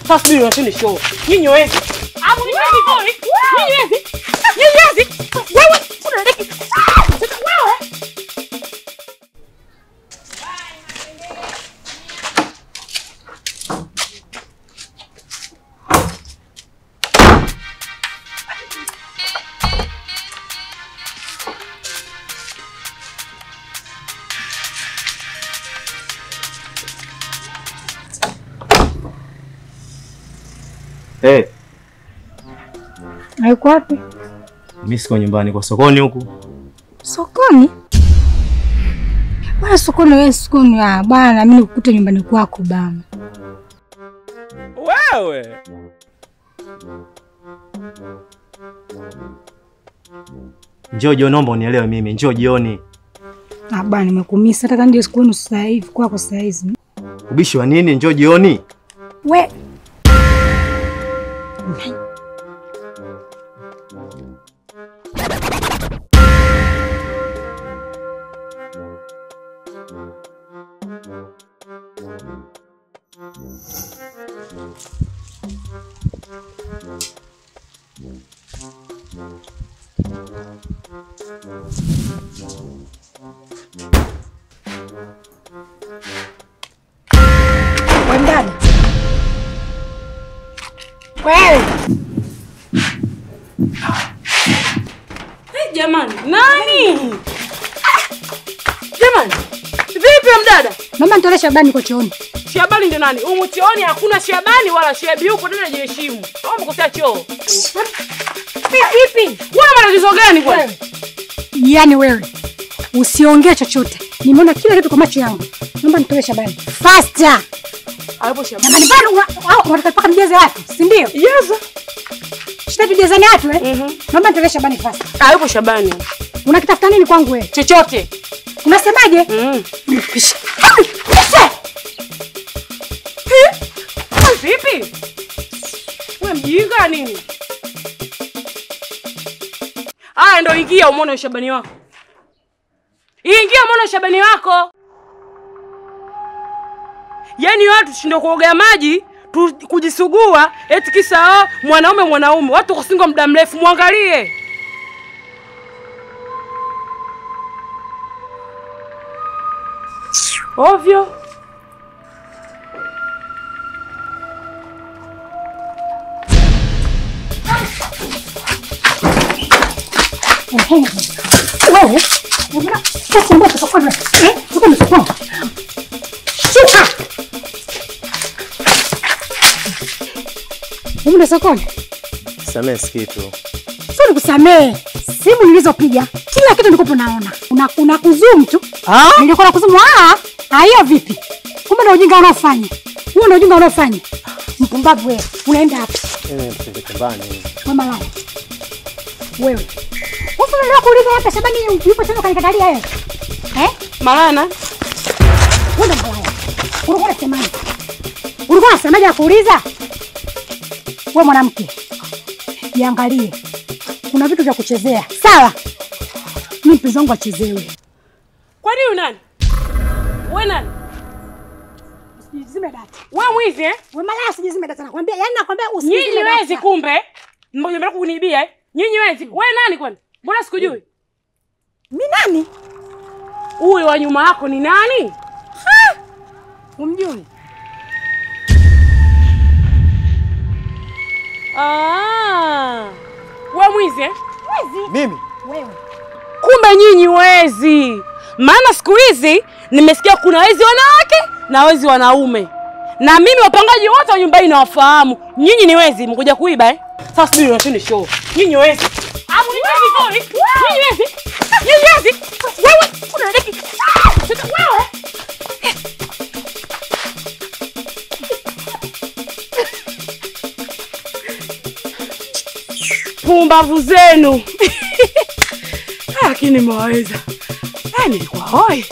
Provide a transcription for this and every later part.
Sasa mimi nataka show. Nyinyi wezi. Amu ni nini? Nyinyi wezi. Nyinyi wezi. Wewe unadeki. Wewe. Hey. Hayuko wapi? Mimi siko nyumbani, kwa sokoni huku. Sokoni? Bwana sokoni wewe sokoni bwana mimi nikukute nyumbani kwako bwana. Wewe. Njoo jioni, naomba unielewe mimi. Njoo jioni. Bwana nimekumisa hata ndio siku sasa hivi kwako sasa hizi. Ubishi wa nini? Njoo jioni. We. Wendani. Wewe. Hey jamani, nani? Jamani. Vipi mdada? Mama nitolee Shabani kwa chooni. Shabani ndio nani? Humu chooni hakuna Shabani wala Shebi, huko dada jiheshimu. Au mkosea choo. Vipi? Wewe matatizo gani bwana? Yaani wewe usiongee chochote. Nimeona kila kitu kwa macho yangu. Naomba nitolee Shabani. Faster. Hapo Shabani. Jamani bado unataka paka mjeze watu, si ndio? Yes. Shida tujezane watu Naomba nitolee Shabani faster. Hapo Shabani. Unakitafuta nini kwangu wewe? Chochote. Unasemaje? Pisha. Vipi? Wewe mjinga nini? Ndio ingia umeona Shabani wako. Ingia umeona Shabani wako. Yaani watu tushindo kuoga maji, kujisugua, eti kisa mwanaume. Watu kusinga muda mrefu muangalie. Ovyo. Wewe, sasa mbona tukakona? Tuko msukuma. Shuka. Umeenda sokoni? Samee kitu. Sio nikusamee. Simu nilizopiga, kila kitu nilikopo naona. Una kuzoom tu. Nilikuwa nakuzoom. Hiyo vipi? Kumbe ndio ujinga unaofanya. Huo ndio ujinga unaofanya. Mpumbavu wewe. Unaenda hapo. Mimi chumbani. Mama lao. Wewe. Unaelewa kuuliza hapa Shabani yupo tena kanikatalia wewe? Malana. Wewe malaya. Ulikuwa unasemaje? Ulikuwa unasemaje kuuliza? Wewe mwanamke. Jiangalie. Kuna vitu vya kuchezea. Sawa? Mimi mpenzi wangu achezewe. Kwani wewe nani? Wewe nani? Usijizime data. Wewe mwizi Wewe malaya usijizime data nakwambia. Yaani nakwambia usijizime data. Nyinyi wezi kumbe. Mmoja mmoja kunibia Nyinyi wezi. Wewe nani kwani? Mbona sikujui? Mimi nani? Huyu wa nyuma yako ni nani? Umjui? Wewe mwizi Wezi. Mimi? Wewe. Kumbe nyinyi wezi. Maana siku hizi nimesikia kuna wezi wanawake na wezi wanaume. Na mimi wapangaji wote wa nyumba hii nawafahamu. Nyinyi ni wezi, mkuja kuiba Sasa mimi nataka show. Nyinyi wezi. Amu ni nini? Nyinyi wezi. Nyinyi wezi. Wewe unadeki. Wewe. Pumbavu zenu. Lakini mwaweza. Nilikuwa hoi.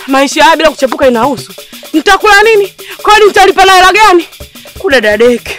Maisha haya bila kuchepuka inahusu. Nitakula nini? Kwani nitalipa na hela gani? Kudadadeki.